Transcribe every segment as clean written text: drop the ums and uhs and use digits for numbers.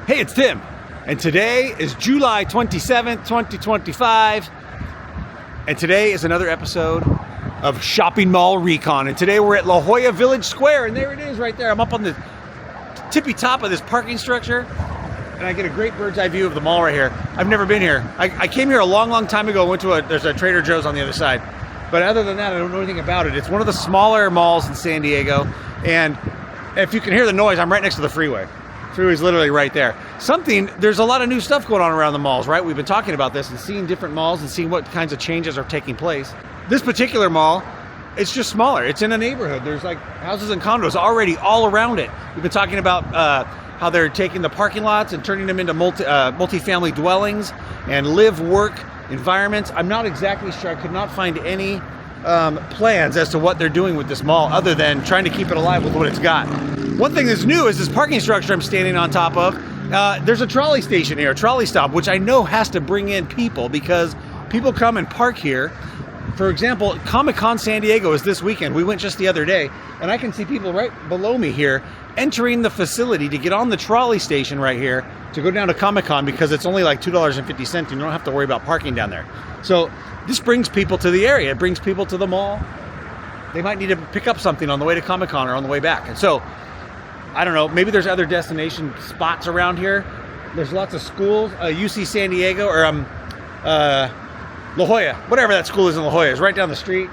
Hey, it's Tim, and today is July 27th, 2025, and today is another episode of Shopping Mall Recon, and today we're at La Jolla Village Square, and there it is right there. I'm up on the tippy top of this parking structure, and I get a great bird's eye view of the mall right here. I've never been here. I came here a long time ago, went to there's a Trader Joe's on the other side, but other than that, I don't know anything about it. It's one of the smaller malls in San Diego, and if you can hear the noise, I'm right next to the freeway. Freeway's literally right there. There's a lot of new stuff going on around the malls, right? We've been talking about this and seeing different malls and seeing what kinds of changes are taking place. This particular mall, it's just smaller. It's in a neighborhood. There's like houses and condos already all around it. We've been talking about how they're taking the parking lots and turning them into multi-family dwellings and live-work environments. I'm not exactly sure. I could not find any plans as to what they're doing with this mall other than trying to keep it alive with what it's got. One thing that's new is this parking structure I'm standing on top of. There's a trolley station here, a trolley stop, which I know has to bring in people because people come and park here. For example, Comic-Con San Diego is this weekend. We went just the other day, and I can see people right below me here entering the facility to get on the trolley station right here to go down to Comic-Con because it's only like $2.50 and you don't have to worry about parking down there. So this brings people to the area. It brings people to the mall. They might need to pick up something on the way to Comic-Con or on the way back. And so, I don't know, maybe there's other destination spots around here. There's lots of schools, UC San Diego, or La Jolla, whatever that school is in La Jolla, is right down the street.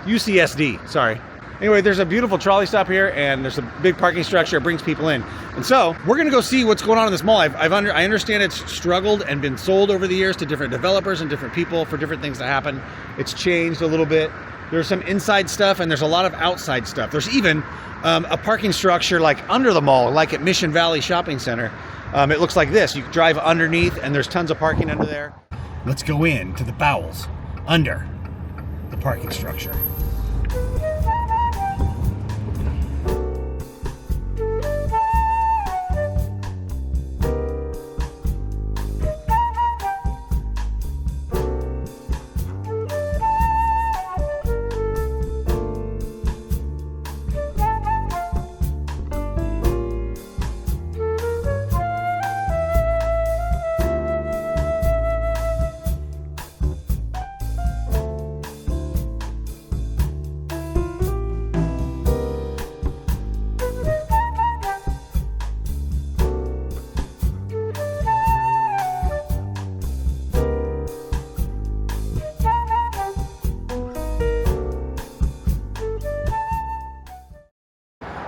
UCSD, sorry. Anyway, there's a beautiful trolley stop here, and there's a big parking structure. It brings people in. And so, we're going to go see what's going on in this mall. I understand it's struggled and been sold over the years to different developers and different people for different things to happen. It's changed a little bit. There's some inside stuff, and there's a lot of outside stuff. There's even a parking structure like under the mall, like at Mission Valley Shopping Center. It looks like this. You can drive underneath, and there's tons of parking under there. Let's go in to the bowels under the parking structure.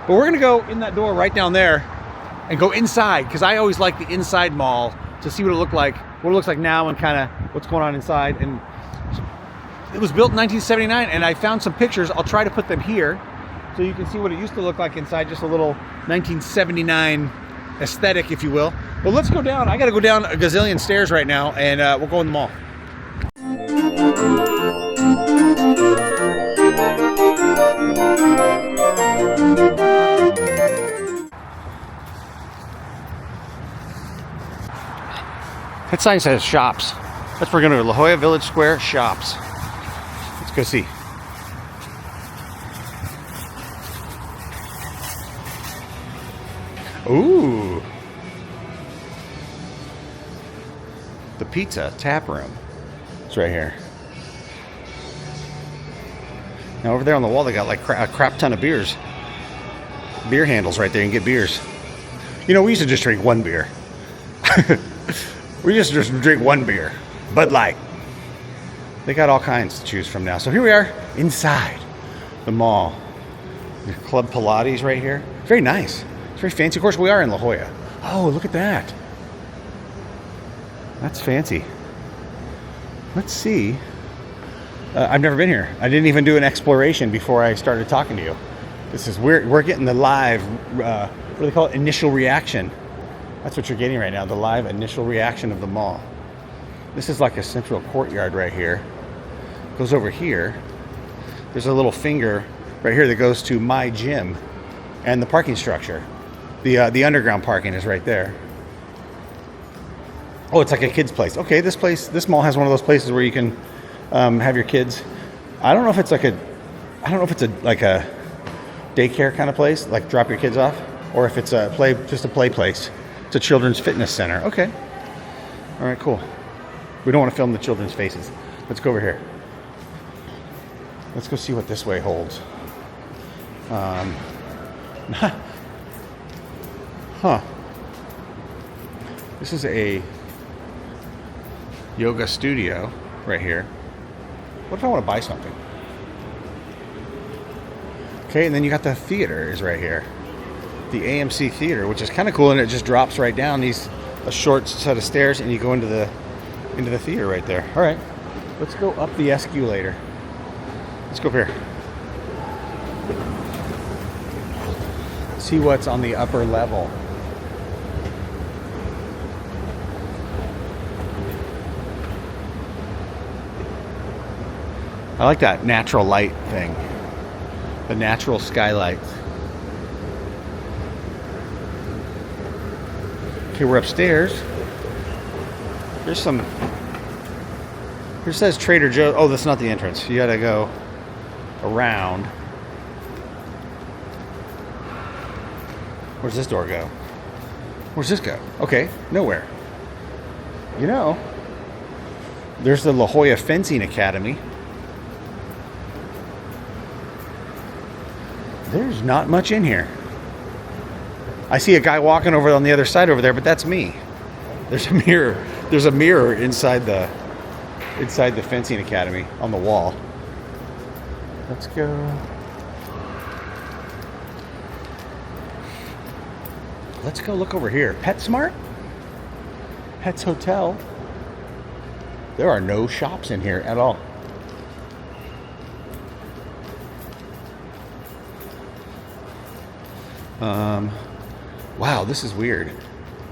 But we're gonna go in that door right down there and go inside because I always like the inside mall to see what it looks like now and kind of what's going on inside. And it was built in 1979 and I found some pictures. I'll try to put them here so you can see what it used to look like inside, just a little 1979 aesthetic, if you will. But let's go down. I gotta go down a gazillion stairs right now and we'll go in the mall. That sign says shops. That's where we're going to La Jolla Village Square shops. Let's go see. Ooh. The pizza tap room. It's right here. Now over there on the wall they got like a crap ton of beers. Beer handles right there. You can get beers. You know, we used to just drink one beer. We just drink one beer, Bud Light. They got all kinds to choose from now. So here we are inside the mall. There's Club Pilates right here. Very nice. It's very fancy. Of course, we are in La Jolla. Oh, look at that. That's fancy. Let's see. I've never been here. I didn't even do an exploration before I started talking to you. This is we're getting the live, what do they call it? Initial reaction. That's what you're getting right now, the live initial reaction of the mall. This is like a central courtyard right here. Goes over here. There's a little finger right here that goes to my gym and the parking structure. The underground parking is right there. Oh, it's like a kid's place. Okay, this mall has one of those places where you can have your kids. I don't know if it's like a daycare kind of place, like drop your kids off, or if it's just a play place. It's a children's fitness center. Okay. All right, cool. We don't want to film the children's faces. Let's go over here. Let's go see what this way holds. Huh. This is a yoga studio right here. What if I want to buy something? Okay, and then you got the theater is right here. The AMC theater, which is kind of cool, and it just drops right down these a short set of stairs, and you go into the theater right there. All right, let's go up the escalator. Let's go up here. See what's on the upper level. I like that natural light thing. The natural skylights. Okay, we're upstairs. There's some... Here says Trader Joe's. Oh, that's not the entrance. You gotta go around. Where's this door go? Where's this go? Okay, nowhere. You know, there's the La Jolla Fencing Academy. There's not much in here. I see a guy walking over on the other side over there, but that's me. There's a mirror. There's a mirror inside the fencing academy on the wall. Let's go. Let's go look over here. PetSmart? Pets Hotel. There are no shops in here at all. Wow, this is weird.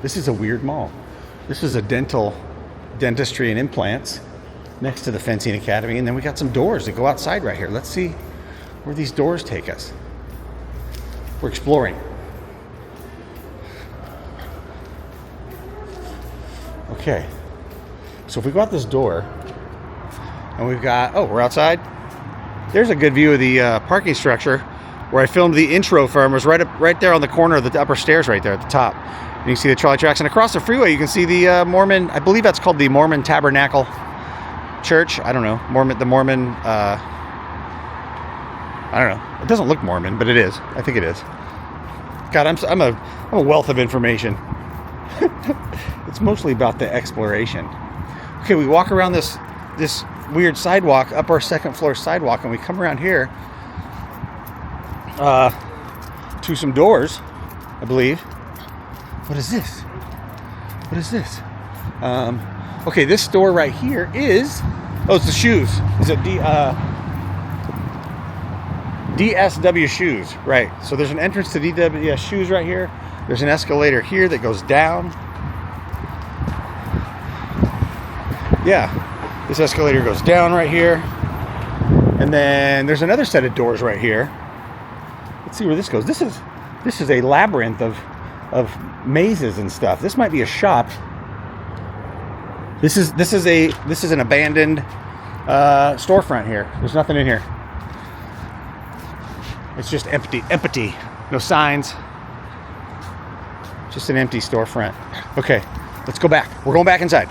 This is a weird mall. This is a dentistry and implants next to the fencing academy, and then we got some doors that go outside right here. Let's see where these doors take us. We're exploring. Okay, so if we go out this door, and we've got, oh, we're outside. There's a good view of the parking structure where I filmed the intro from. It was right there on the corner of the upper stairs right there at the top. And you can see the trolley tracks, and across the freeway you can see the Mormon, I believe that's called the Mormon Tabernacle Church. I don't know, the Mormon, I don't know. It doesn't look Mormon, but it is. I think it is. God, I'm a wealth of information. It's mostly about the exploration. Okay, we walk around this weird sidewalk, up our second floor sidewalk, and we come around here to some doors, I believe. What is this? What is this? Okay, this store right here is, oh, it's the shoes. Is it DSW shoes, right? So there's an entrance to DWS shoes right here. There's an escalator here that goes down. Yeah, this escalator goes down right here. And then there's another set of doors right here. Let's see where this goes. This is a labyrinth of mazes and stuff. This might be a shop. This is an abandoned storefront here. There's nothing in here. It's just empty. No signs. Just an empty storefront. Okay, let's go back. We're going back inside.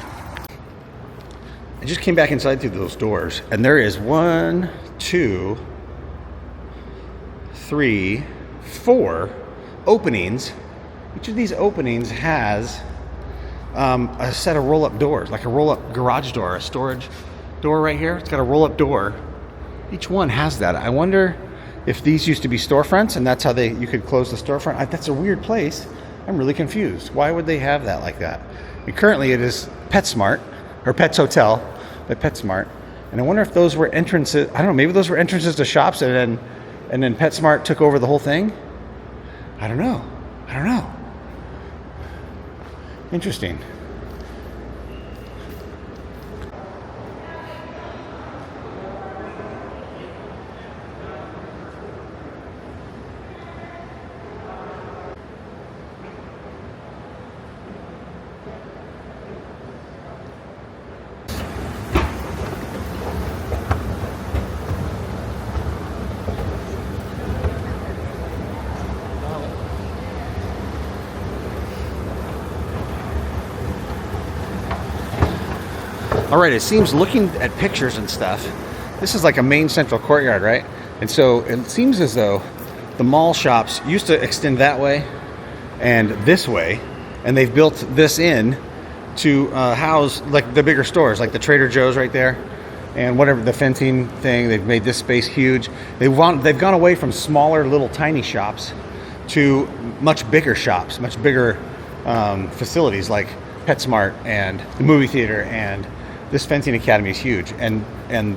I just came back inside through those doors, and there is 1, 2, 3, 4 openings. Each of these openings has a set of roll-up doors, like a roll-up garage door, a storage door right here. It's got a roll-up door. Each one has that. I wonder if these used to be storefronts, and that's how you could close the storefront. That's a weird place. I'm really confused. Why would they have that like that? And currently it is PetSmart, or Pets Hotel, but PetSmart. And I wonder if those were entrances. I don't know, maybe those were entrances to shops, and then PetSmart took over the whole thing. I don't know. Interesting. All right, it seems looking at pictures and stuff, this is like a main central courtyard, right? And so it seems as though the mall shops used to extend that way and this way, and they've built this in to house like the bigger stores, like the Trader Joe's right there, and whatever the fencing thing. They've made this space huge. They've gone away from smaller little tiny shops to much bigger shops, much bigger facilities like PetSmart and the movie theater, and this fencing academy is huge. And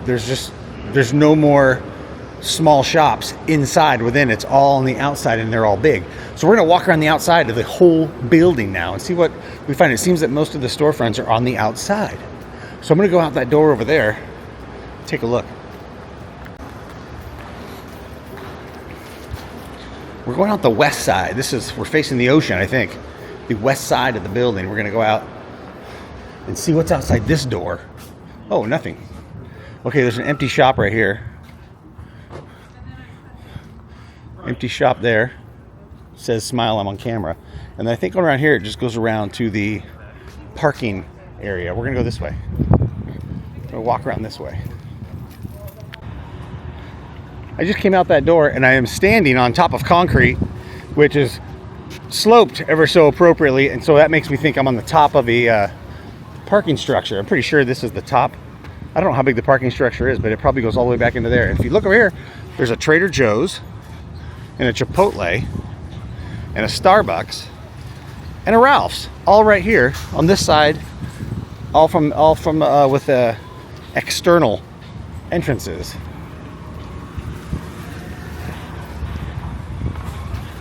there's no more small shops inside within. It's all on the outside, and they're all big. So we're gonna walk around the outside of the whole building now and see what we find. It seems that most of the storefronts are on the outside. So I'm gonna go out that door over there, take a look. We're going out the west side. We're facing the ocean, I think. The west side of the building. We're gonna go out and see what's outside this door. Oh, nothing. Okay, there's an empty shop right here. Empty shop there. Says smile, I'm on camera. And I think around here it just goes around to the parking area. We're gonna go this way. We're gonna walk around this way. I just came out that door and I am standing on top of concrete, which is sloped ever so appropriately, and so that makes me think I'm on the top of a parking structure. I'm pretty sure this is the top. I don't know how big the parking structure is, but it probably goes all the way back into there. And if you look over here, there's a Trader Joe's and a Chipotle and a Starbucks and a Ralph's, all right here on this side, all from with external entrances.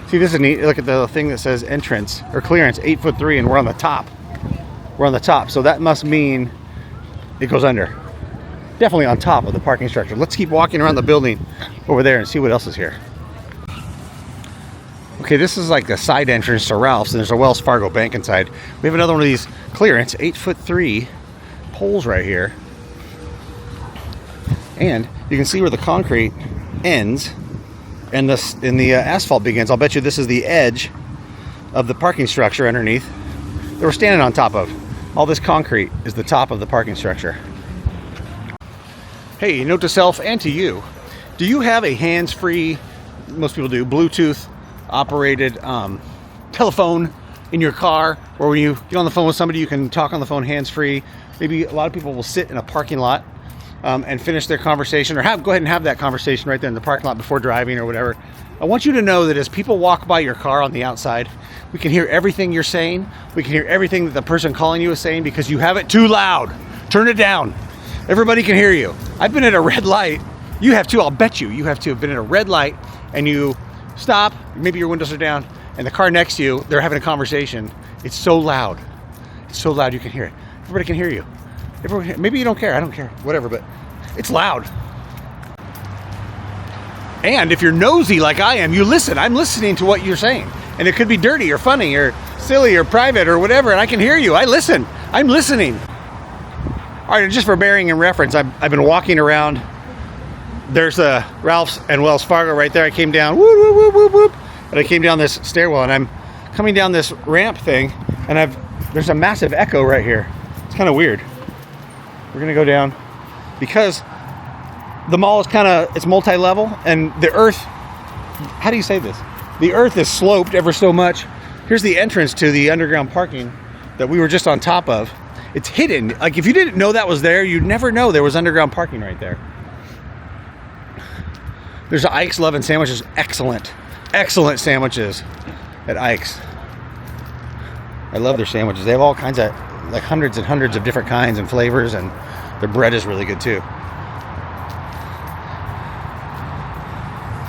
See, this is neat. Look at the thing that says entrance or clearance 8'3", and we're on the top. We're on the top, so that must mean it goes under. Definitely on top of the parking structure. Let's keep walking around the building over there and see what else is here. Okay, this is like a side entrance to Ralph's, and there's a Wells Fargo bank inside. We have another one of these clearance 8'3" poles right here, and you can see where the concrete ends and the asphalt begins. I'll bet you this is the edge of the parking structure underneath that we're standing on top of. All this concrete is the top of the parking structure. Hey, note to self and to you, do you have a hands-free, most people do, Bluetooth operated telephone in your car, or when you get on the phone with somebody you can talk on the phone hands-free? Maybe a lot of people will sit in a parking lot and finish their conversation, or go ahead and have that conversation right there in the parking lot before driving or whatever. I want you to know that as people walk by your car on the outside, we can hear everything you're saying. We can hear everything that the person calling you is saying because you have it too loud. Turn it down. Everybody can hear you. I've been at a red light. You have too. I'll bet you have been at a red light and you stop. Maybe your windows are down and the car next to you, they're having a conversation. It's so loud. It's so loud you can hear it. Everybody can hear you. Maybe you don't care. I don't care. Whatever, but it's loud. And if you're nosy like I am, you listen. I'm listening to what you're saying. And it could be dirty or funny or silly or private or whatever, and I can hear you. I listen. I'm listening. All right, just for bearing in reference, I've been walking around. There's a Ralph's and Wells Fargo right there. I came down, whoop, whoop, whoop, whoop, whoop. And I came down this stairwell, and I'm coming down this ramp thing, and there's a massive echo right here. It's kind of weird. We're gonna go down because the mall is it's multi-level, and the earth, how do you say this? The earth is sloped ever so much. Here's the entrance to the underground parking that we were just on top of. It's hidden. Like if you didn't know that was there, you'd never know there was underground parking right there. There's Ike's Love and Sandwiches. Excellent sandwiches at Ike's. I love their sandwiches. They have all kinds of, like hundreds and hundreds of different kinds and flavors, and their bread is really good too.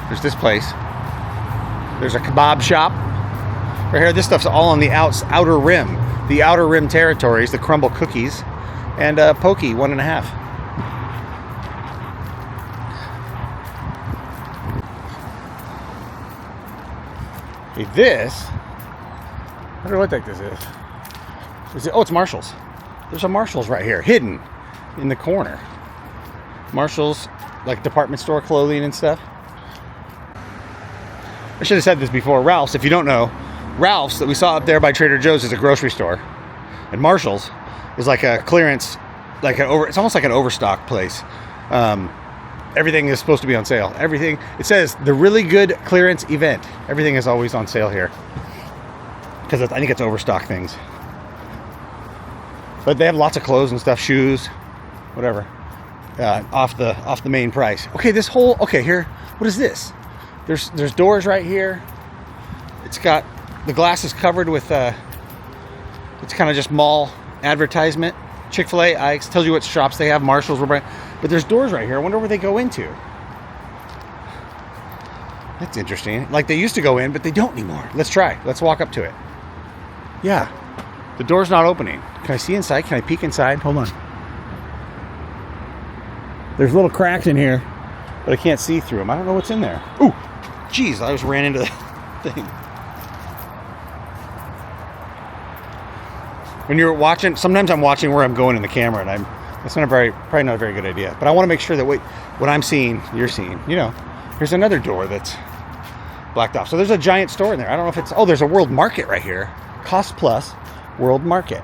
There's this place. There's a kebab shop right here. This stuff's all on the outer rim. The outer rim territories, the crumble cookies, and Pokey 1.5. Okay, this, I don't know what the heck this is. Oh, it's Marshall's. There's a Marshall's right here, hidden in the corner. Marshall's, like department store clothing and stuff. I should have said this before. Ralph's, if you don't know, Ralph's that we saw up there by Trader Joe's is a grocery store. And Marshall's is like a clearance like it's almost like an overstock place. Everything is supposed to be on sale. Everything, it says the really good clearance event. Everything is always on sale here. Because I think it's overstock things. But they have lots of clothes and stuff, shoes, whatever. Off the main price. Okay, this whole, okay, here, what is this? There's doors right here. It's got, the glass is covered with, it's kind of just mall advertisement. Chick-fil-A, Ike's, tells you what shops they have, Marshall's, but there's doors right here. I wonder where they go into. That's interesting. Like they used to go in, but they don't anymore. Let's try. Let's walk up to it. Yeah, the door's not opening. Can I see inside? Can I peek inside? Hold on. There's little cracks in here, but I can't see through them. I don't know what's in there. Ooh, geez, I just ran into the thing. When you're watching, sometimes I'm watching where I'm going in the camera, and that's not probably not a very good idea. But I want to make sure that what I'm seeing, you're seeing. You know, there's another door that's blacked off. So there's a giant store in there. I don't know if it's, oh, there's a World Market right here. Cost Plus World Market.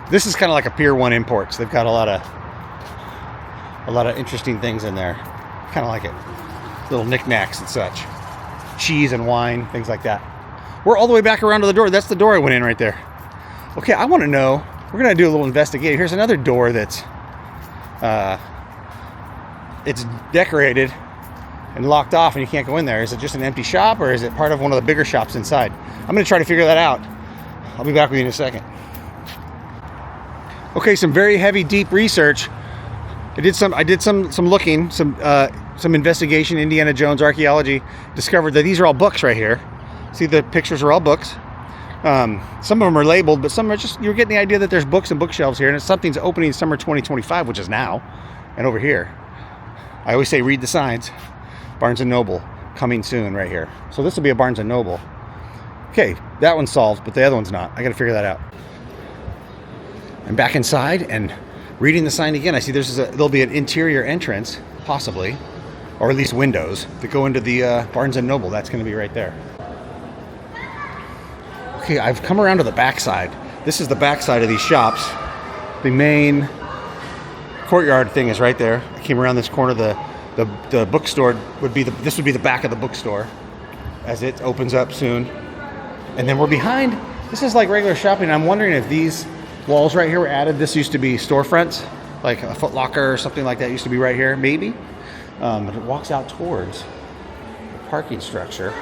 This is kind of like a Pier 1 Imports. They've got a lot of interesting things in there. Kind of like it. Little knickknacks and such. Cheese and wine, things like that. We're all the way back around to the door. That's the door I went in right there. Okay, I want to know. We're going to do a little investigating. Here's another door that's it's decorated and locked off and you can't go in there. Is it just an empty shop or is it part of one of the bigger shops inside? I'm going to try to figure that out. I'll be back with you in a second. Okay, some very heavy, deep research. I did some looking, some investigation, Indiana Jones archaeology, discovered that these are all books right here. See, the pictures are all books. Some of them are labeled, but some are just, you're getting the idea that there's books and bookshelves here, and something's opening summer 2025, which is now, and over here. I always say read the signs. Barnes & Noble, coming soon right here. So this will be a Barnes & Noble. Okay, that one's solved, but the other one's not. I gotta figure that out. I'm back inside and reading the sign again. I see there'll be an interior entrance, possibly, or at least windows that go into the Barnes & Noble. That's going to be right there. Okay, I've come around to the back side. This is the back side of these shops. The main courtyard thing is right there. I came around this corner. The bookstore would be this would be the back of the bookstore as it opens up soon. And then we're behind. This is like regular shopping. I'm wondering if these walls right here were added. This used to be storefronts, like a Foot Locker or something like that used to be right here, maybe. But it walks out towards the parking structure.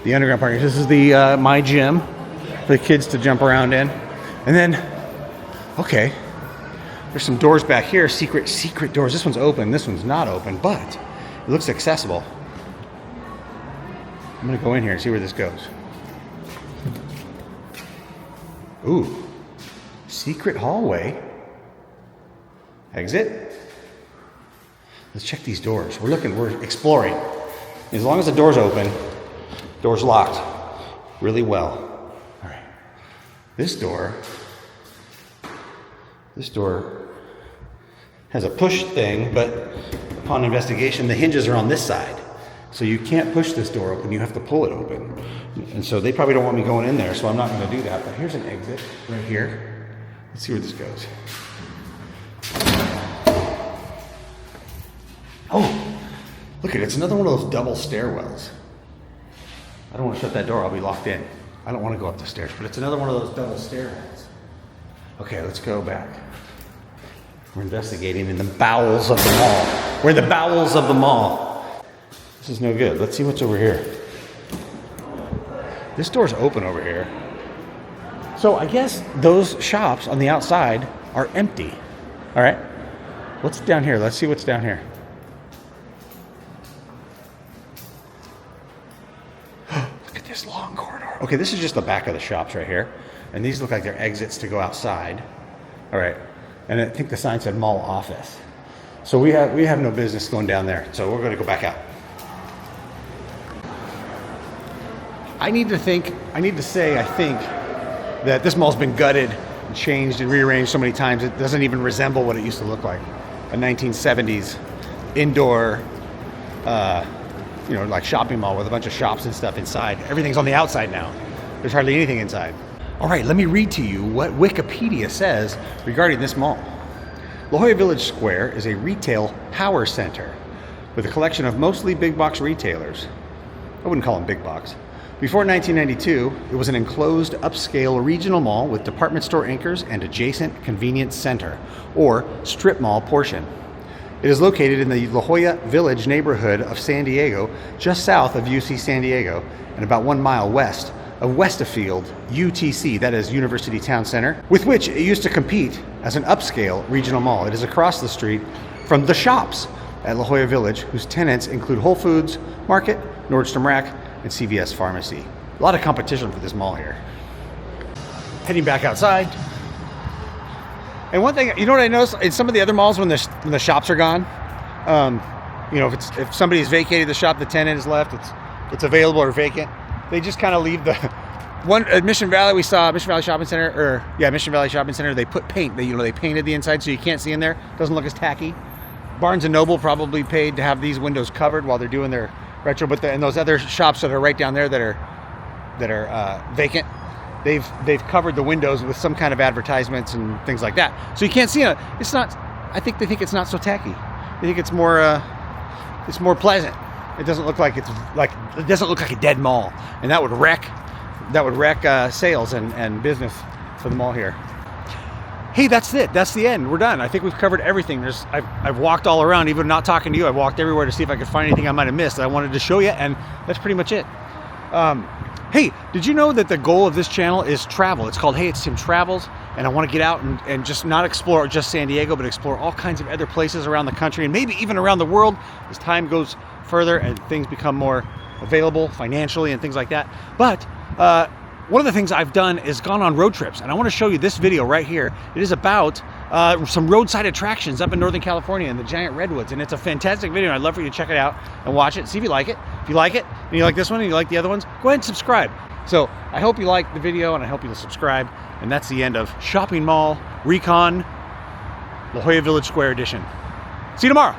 The underground parking. This is the my gym for the kids to jump around in. And then, okay, there's some doors back here, secret doors. This one's open, this one's not open, but it looks accessible. I'm gonna go in here and see where this goes. Ooh, secret hallway. Exit. Let's check these doors. We're exploring. As long as the door's open, door's locked really well. All right. This door has a push thing, but upon investigation, the hinges are on this side. So you can't push this door open, you have to pull it open. And so they probably don't want me going in there, so I'm not gonna do that. But here's an exit right here. Let's see where this goes. Oh, look at it, it's another one of those double stairwells. I don't want to shut that door, I'll be locked in. I don't want to go up the stairs, but it's another one of those double stairwells. Okay, let's go back. We're investigating in the bowels of the mall. We're in the bowels of the mall. This is no good. Let's see what's over here. This door's open over here. So I guess those shops on the outside are empty. All right, what's down here? Let's see what's down here. Look at this long corridor. Okay, this is just the back of the shops right here. And these look like they're exits to go outside. All right, and I think the sign said mall office. So we have no business going down there. So we're gonna go back out. I think that this mall's been gutted and changed and rearranged so many times it doesn't even resemble what it used to look like. A 1970s indoor, like shopping mall with a bunch of shops and stuff inside. Everything's on the outside now. there's hardly anything inside. All right, let me read to you what Wikipedia says regarding this mall. La Jolla Village Square is a retail power center with a collection of mostly big box retailers. I wouldn't call them big box. Before 1992, it was an enclosed upscale regional mall with department store anchors and adjacent convenience center, or strip mall portion. It is located in the La Jolla Village neighborhood of San Diego, just south of UC San Diego, and about 1 mile west of Westfield UTC, that is University Town Center, with which it used to compete as an upscale regional mall. It is across the street from The Shops at La Jolla Village, whose tenants include Whole Foods Market, Nordstrom Rack, and CVS Pharmacy. A lot of competition for this mall here. Heading back outside. And one thing, you know what I noticed in some of the other malls when the shops are gone, you know, if somebody's vacated the shop, the tenant is left, it's available or vacant, they just kind of leave the one at Mission Valley. We saw Mission Valley Shopping Center, Mission Valley Shopping Center. They put paint. They painted the inside so you can't see in there. Doesn't look as tacky. Barnes and Noble probably paid to have these windows covered while they're doing their retro. But and those other shops that are right down there that are vacant, they've covered the windows with some kind of advertisements and things like that, so you can't see it. It's not. I think they think it's not so tacky. They think it's more pleasant. It doesn't look like it doesn't look like a dead mall, and that would wreck sales and business for the mall here. Hey, that's it. That's the end. We're done. I think we've covered everything. I've walked all around, even not talking to you. I walked everywhere to see if I could find anything I might have missed that I wanted to show you, and that's pretty much it. Hey, did you know that the goal of this channel is travel? It's called Hey, It's Tim Travels, and I want to get out and just not explore just San Diego, but explore all kinds of other places around the country and maybe even around the world as time goes further and things become more available financially and things like that. But one of the things I've done is gone on road trips, and I want to show you this video right here. It is about some roadside attractions up in Northern California in the giant redwoods, and it's a fantastic video, and I'd love for you to check it out and watch it, see if you like it. If you like it, and you like this one, and you like the other ones, go ahead and subscribe. So I hope you like the video, and I hope you'll subscribe, and that's the end of Shopping Mall Recon La Jolla Village Square edition. See you tomorrow.